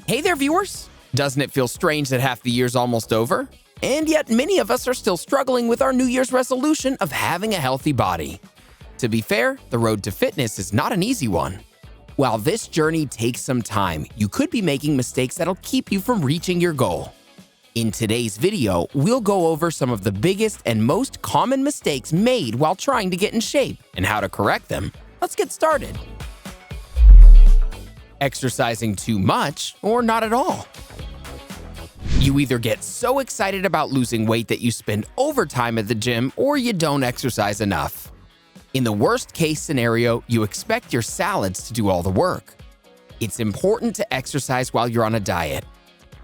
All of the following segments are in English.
Hey there, viewers! Doesn't it feel strange that half the year's almost over? And yet many of us are still struggling with our New Year's resolution of having a healthy body. To be fair, the road to fitness is not an easy one. While this journey takes some time, you could be making mistakes that'll keep you from reaching your goal. In today's video, we'll go over some of the biggest and most common mistakes made while trying to get in shape and how to correct them. Let's get started. Exercising too much or not at all. You either get so excited about losing weight that you spend overtime at the gym, or you don't exercise enough. In the worst case scenario, you expect your salads to do all the work. It's important to exercise while you're on a diet.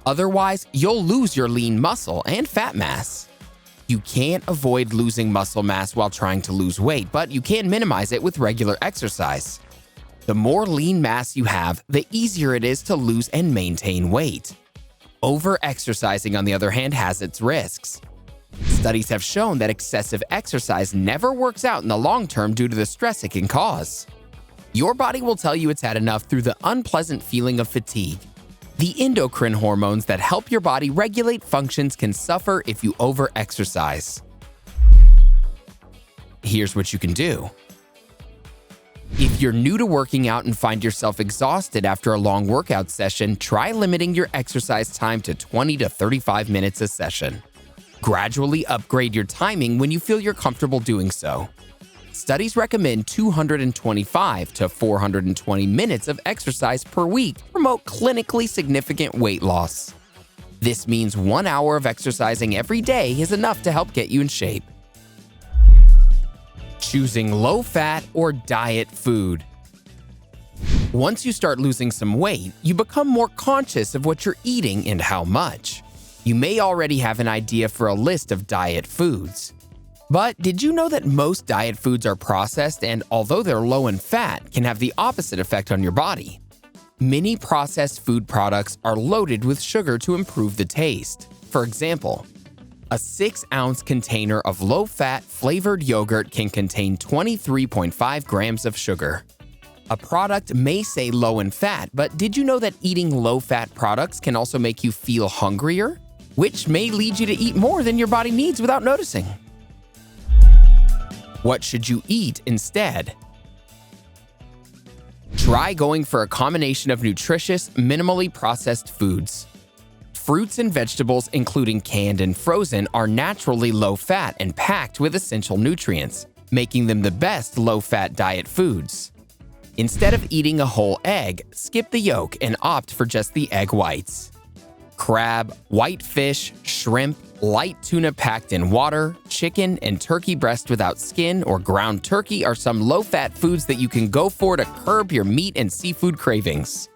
Otherwise, you'll lose your lean muscle and fat mass. You can't avoid losing muscle mass while trying to lose weight, but you can minimize it with regular exercise. The more lean mass you have, the easier it is to lose and maintain weight. Over-exercising, on the other hand, has its risks. Studies have shown that excessive exercise never works out in the long term due to the stress it can cause. Your body will tell you it's had enough through the unpleasant feeling of fatigue. The endocrine hormones that help your body regulate functions can suffer if you over-exercise. Here's what you can do. If you're new to working out and find yourself exhausted after a long workout session, try limiting your exercise time to 20 to 35 minutes a session. Gradually upgrade your timing when you feel you're comfortable doing so. Studies recommend 225 to 420 minutes of exercise per week to promote clinically significant weight loss. This means 1 hour of exercising every day is enough to help get you in shape. Choosing low-fat or diet food. Once you start losing some weight, you become more conscious of what you're eating and how much. You may already have an idea for a list of diet foods. But did you know that most diet foods are processed and, although they're low in fat, can have the opposite effect on your body? Many processed food products are loaded with sugar to improve the taste. For example, a 6-ounce container of low-fat flavored yogurt can contain 23.5 grams of sugar. A product may say low in fat, but did you know that eating low-fat products can also make you feel hungrier, which may lead you to eat more than your body needs without noticing? What should you eat instead? Try going for a combination of nutritious, minimally processed foods. Fruits and vegetables, including canned and frozen, are naturally low-fat and packed with essential nutrients, making them the best low-fat diet foods. Instead of eating a whole egg, skip the yolk and opt for just the egg whites. Crab, white fish, shrimp, light tuna packed in water, chicken, and turkey breast without skin or ground turkey are some low-fat foods that you can go for to curb your meat and seafood cravings.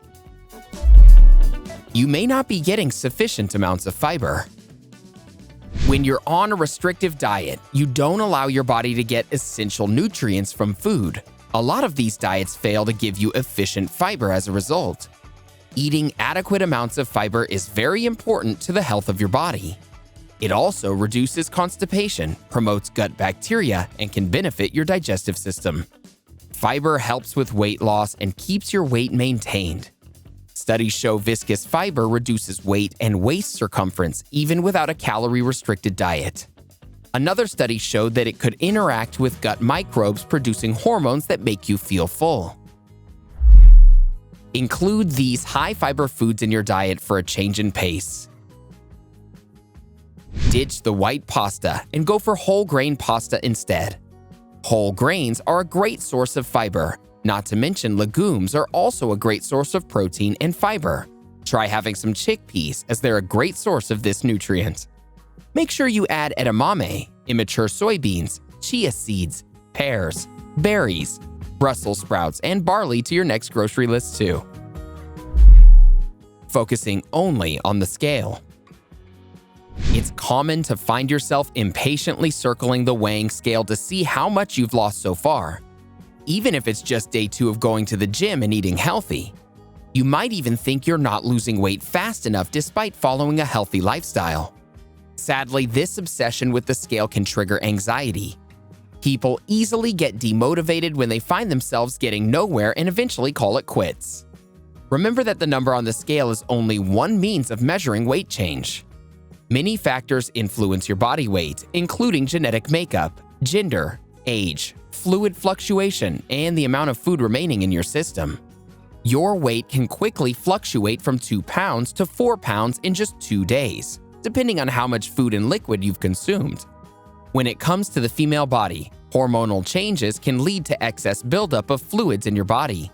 You may not be getting sufficient amounts of fiber. When you're on a restrictive diet, you don't allow your body to get essential nutrients from food. A lot of these diets fail to give you efficient fiber as a result. Eating adequate amounts of fiber is very important to the health of your body. It also reduces constipation, promotes gut bacteria, and can benefit your digestive system. Fiber helps with weight loss and keeps your weight maintained. Studies show viscous fiber reduces weight and waist circumference even without a calorie-restricted diet. Another study showed that it could interact with gut microbes producing hormones that make you feel full. Include these high-fiber foods in your diet for a change in pace. Ditch the white pasta and go for whole grain pasta instead. Whole grains are a great source of fiber. Not to mention, legumes are also a great source of protein and fiber. Try having some chickpeas, as they're a great source of this nutrient. Make sure you add edamame, immature soybeans, chia seeds, pears, berries, Brussels sprouts, and barley to your next grocery list too. Focusing only on the scale. It's common to find yourself impatiently circling the weighing scale to see how much you've lost so far. Even if it's just day 2 of going to the gym and eating healthy. You might even think you're not losing weight fast enough despite following a healthy lifestyle. Sadly, this obsession with the scale can trigger anxiety. People easily get demotivated when they find themselves getting nowhere and eventually call it quits. Remember that the number on the scale is only one means of measuring weight change. Many factors influence your body weight, including genetic makeup, gender, age, fluid fluctuation, and the amount of food remaining in your system. Your weight can quickly fluctuate from 2 pounds to 4 pounds in just 2 days, depending on how much food and liquid you've consumed. When it comes to the female body, hormonal changes can lead to excess buildup of fluids in your body.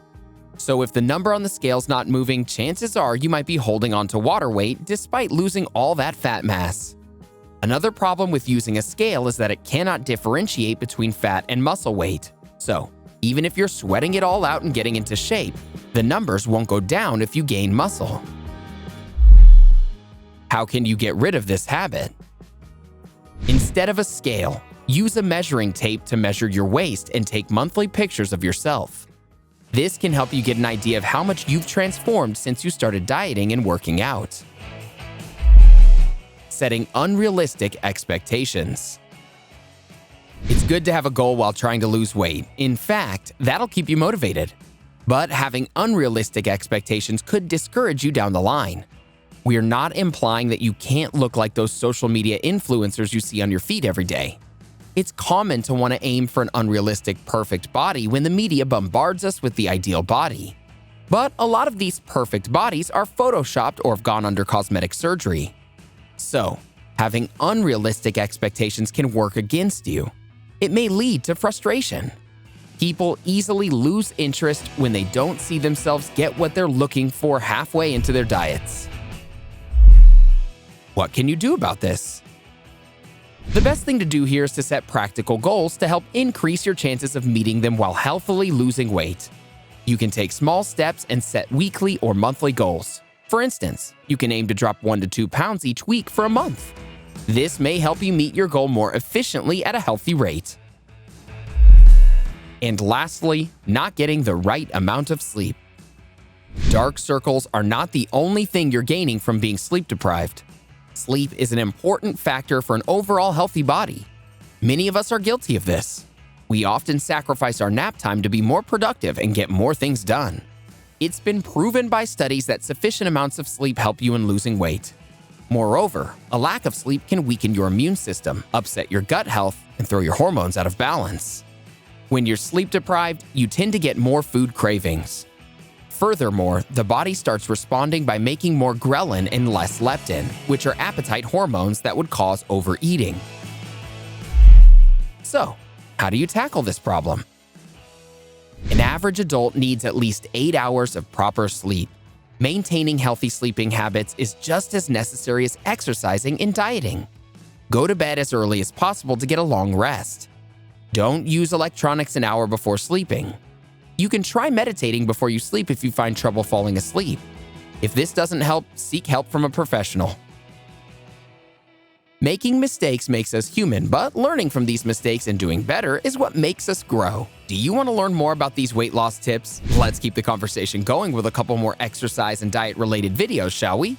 So if the number on the scale's not moving, chances are you might be holding on to water weight despite losing all that fat mass. Another problem with using a scale is that it cannot differentiate between fat and muscle weight. So, even if you're sweating it all out and getting into shape, the numbers won't go down if you gain muscle. How can you get rid of this habit? Instead of a scale, use a measuring tape to measure your waist and take monthly pictures of yourself. This can help you get an idea of how much you've transformed since you started dieting and working out. Setting unrealistic expectations. It's good to have a goal while trying to lose weight. In fact, that'll keep you motivated. But having unrealistic expectations could discourage you down the line. We are not implying that you can't look like those social media influencers you see on your feed every day. It's common to want to aim for an unrealistic perfect body when the media bombards us with the ideal body. But a lot of these perfect bodies are photoshopped or have gone under cosmetic surgery. So, having unrealistic expectations can work against you. It may lead to frustration. People easily lose interest when they don't see themselves get what they're looking for halfway into their diets. What can you do about this? The best thing to do here is to set practical goals to help increase your chances of meeting them while healthily losing weight. You can take small steps and set weekly or monthly goals. For instance, you can aim to drop 1 to 2 pounds each week for a month. This may help you meet your goal more efficiently at a healthy rate. And lastly, not getting the right amount of sleep. Dark circles are not the only thing you're gaining from being sleep deprived. Sleep is an important factor for an overall healthy body. Many of us are guilty of this. We often sacrifice our nap time to be more productive and get more things done. It's been proven by studies that sufficient amounts of sleep help you in losing weight. Moreover, a lack of sleep can weaken your immune system, upset your gut health, and throw your hormones out of balance. When you're sleep deprived, you tend to get more food cravings. Furthermore, the body starts responding by making more ghrelin and less leptin, which are appetite hormones that would cause overeating. So, how do you tackle this problem? An average adult needs at least 8 hours of proper sleep. Maintaining healthy sleeping habits is just as necessary as exercising and dieting. Go to bed as early as possible to get a long rest. Don't use electronics an hour before sleeping. You can try meditating before you sleep if you find trouble falling asleep. If this doesn't help, seek help from a professional. Making mistakes makes us human, but learning from these mistakes and doing better is what makes us grow. Do you want to learn more about these weight loss tips? Let's keep the conversation going with a couple more exercise and diet-related videos, shall we?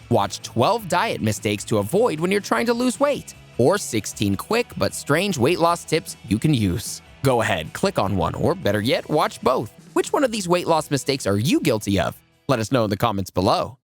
Watch 12 diet mistakes to avoid when you're trying to lose weight, or 16 quick but strange weight loss tips you can use. Go ahead, click on one, or better yet, watch both. Which one of these weight loss mistakes are you guilty of? Let us know in the comments below.